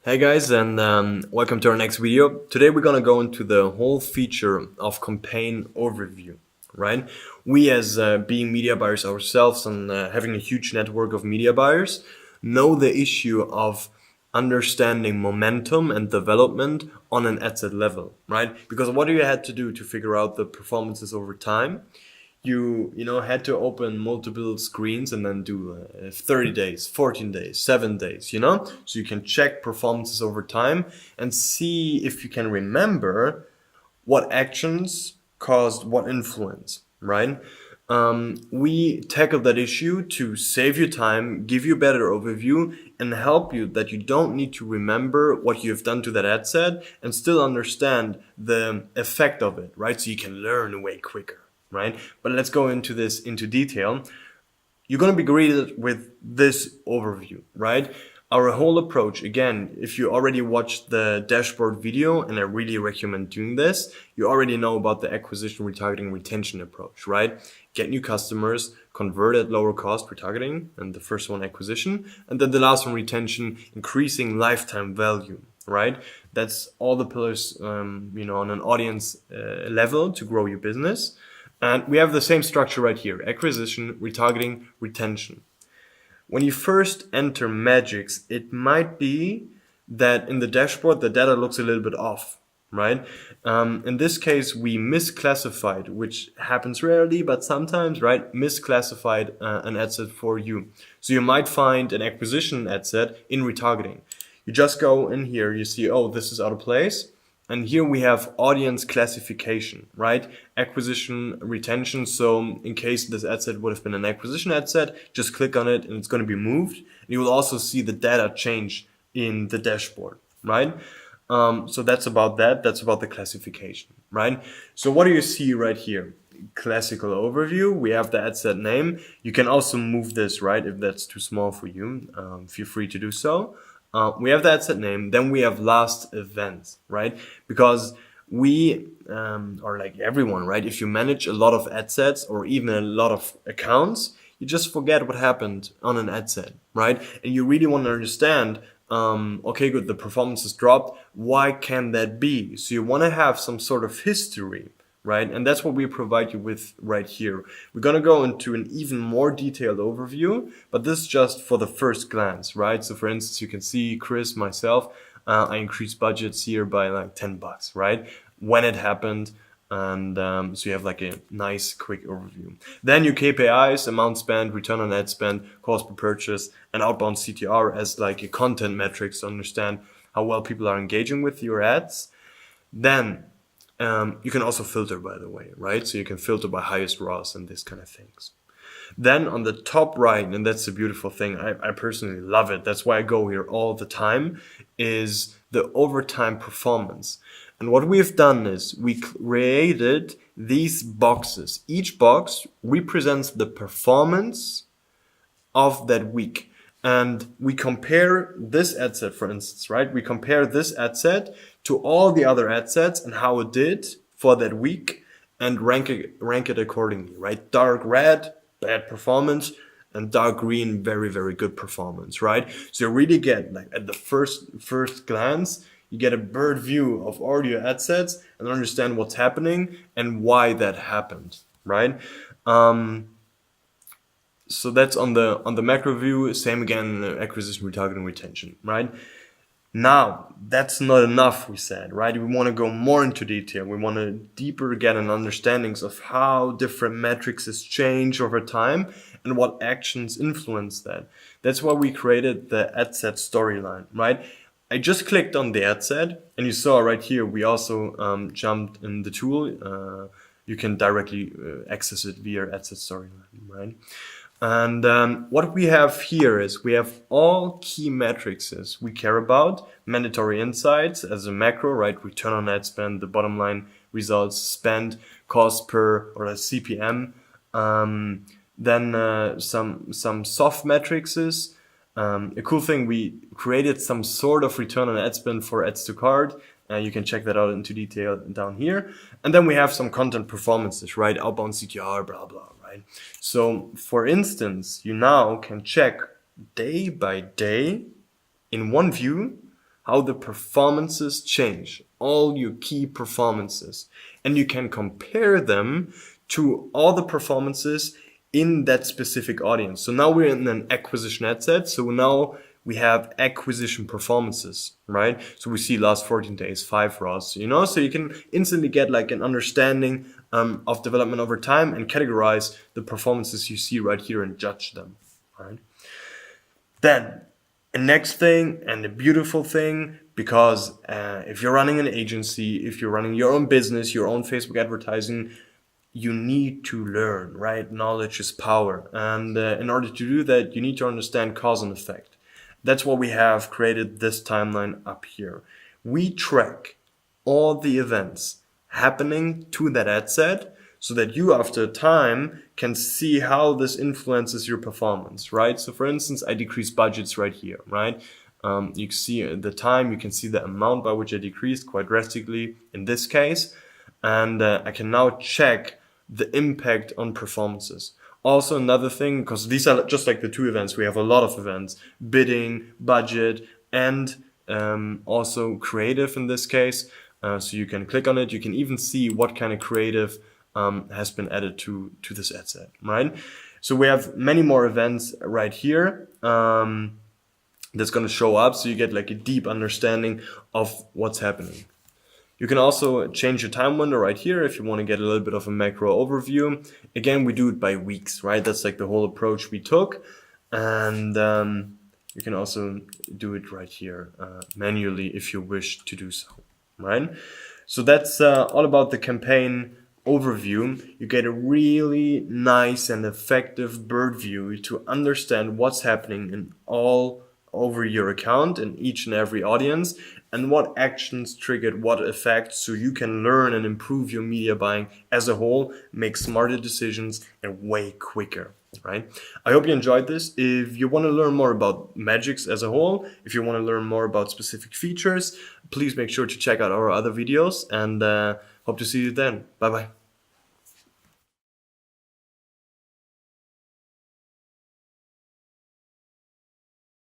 Hey guys, and welcome to our next video. Today we're gonna go into the whole feature of campaign overview, right? We as being media buyers ourselves and having a huge network of media buyers know the issue of understanding momentum and development on an adset level, right? Because what you had to do to figure out the performances over time, you had to open multiple screens and then do 30 days, 14 days, 7 days, so you can check performances over time and see if you can remember what actions caused what influence, right? We tackled that issue to save you time, give you a better overview, and help you that you don't need to remember what you have done to that ad set and still understand the effect of it, right? So you can learn way quicker, right? But let's go into this into detail. You're going to be greeted with this overview, right? Our whole approach, again, if you already watched the dashboard video, and I really recommend doing this, you already know about the acquisition, retargeting, retention approach, right? Get new customers, convert at lower cost, retargeting, and the first one, acquisition, and then the last one, retention, increasing lifetime value, right? That's all the pillars, on an audience level to grow your business. And we have the same structure right here: acquisition, retargeting, retention. When you first enter Madgicx, it might be that in the dashboard the data looks a little bit off, right? In this case, we misclassified, which happens rarely, but sometimes, right? Misclassified an ad set for you. So you might find an acquisition ad set in retargeting. You just go in here, you see, oh, this is out of place. And here we have audience classification, right? Acquisition, retention. So in case this ad set would have been an acquisition ad set, just click on it and it's going to be moved. And you will also see the data change in the dashboard, right? So that's about that. That's about the classification, right? So what do you see right here? Classical overview. We have the ad set name. You can also move this, right? If that's too small for you, feel free to do so. We have the ad set name, then we have last event, right? Because we, or like everyone, right? If you manage a lot of ad sets or even a lot of accounts, you just forget what happened on an ad set, right? And you really want to understand, okay, good, the performance has dropped. Why can that be? So you want to have some sort of history, right? And that's what we provide you with right here. We're going to go into an even more detailed overview, but this is just for the first glance, right? So for instance, you can see Chris, myself, I increased budgets here by like $10, right? When it happened. And so you have like a nice quick overview. Then your KPIs, amount spent, return on ad spend, cost per purchase, and outbound CTR as like a content metrics to understand how well people are engaging with your ads. Then you can also filter, by the way, right? So you can filter by highest ROAS and this kind of things. Then on the top right, and that's the beautiful thing, I personally love it, that's why I go here all the time, is the overtime performance. And what we've done is we created these boxes. Each box represents the performance of that week. And we compare this ad set, for instance, right? We compare this ad set to all the other ad sets and how it did for that week and rank it accordingly, right? Dark red, bad performance, and dark green, very, very good performance, right? So you really get, like, at the first glance, you get a bird view of all your ad sets and understand what's happening and why that happened, right? So that's on the macro view. Same again, acquisition, retargeting, retention, right? Now, that's not enough, we said, right? We want to go more into detail. We want to deeper get an understandings of how different metrics change over time and what actions influence that. That's why we created the ad set storyline, right? I just clicked on the ad set and you saw right here, we also jumped in the tool. You can directly access it via ad set storyline, right? And what we have here is we have all key metrics we care about, mandatory insights as a macro, right? Return on ad spend, the bottom line results, spend, cost per or a CPM. Then some soft metrics is a cool thing. We created some sort of return on ad spend for ads to cart. You can check that out into detail down here. And then we have some content performances, right? Outbound CTR, blah, blah, right? So for instance, you now can check day by day in one view how the performances change, all your key performances. And you can compare them to all the performances in that specific audience. So now we're in an acquisition ad set. So now we have acquisition performances, right? So we see last 14 days, 5 ROAS, so you can instantly get like an understanding of development over time and categorize the performances you see right here and judge them, right? Then the next thing, and the beautiful thing, because if you're running an agency, if you're running your own business, your own Facebook advertising, you need to learn, right? Knowledge is power. And in order to do that, you need to understand cause and effect. That's why we have created this timeline up here. We track all the events happening to that ad set so that you, after time, can see how this influences your performance, right? So for instance, I decrease budgets right here, right? You can see the time, you can see the amount by which I decreased quite drastically in this case. And I can now check the impact on performances. Also another thing, because these are just like the 2 events, we have a lot of events, bidding, budget, and also creative in this case. So you can click on it, you can even see what kind of creative has been added to this ad set, right? So we have many more events right here that's going to show up, so you get like a deep understanding of what's happening. You can also change your time window right here if you want to get a little bit of a macro overview. Again, we do it by weeks, right? That's like the whole approach we took. And you can also do it right here manually if you wish to do so, right? So that's all about the campaign overview. You get a really nice and effective bird view to understand what's happening in all over your account in each and every audience, and what actions triggered what effect, so you can learn and improve your media buying as a whole, make smarter decisions, and way quicker, right? I hope you enjoyed this. If you want to learn more about Madgicx as a whole, if you want to learn more about specific features, please make sure to check out our other videos, and hope to see you then. Bye bye.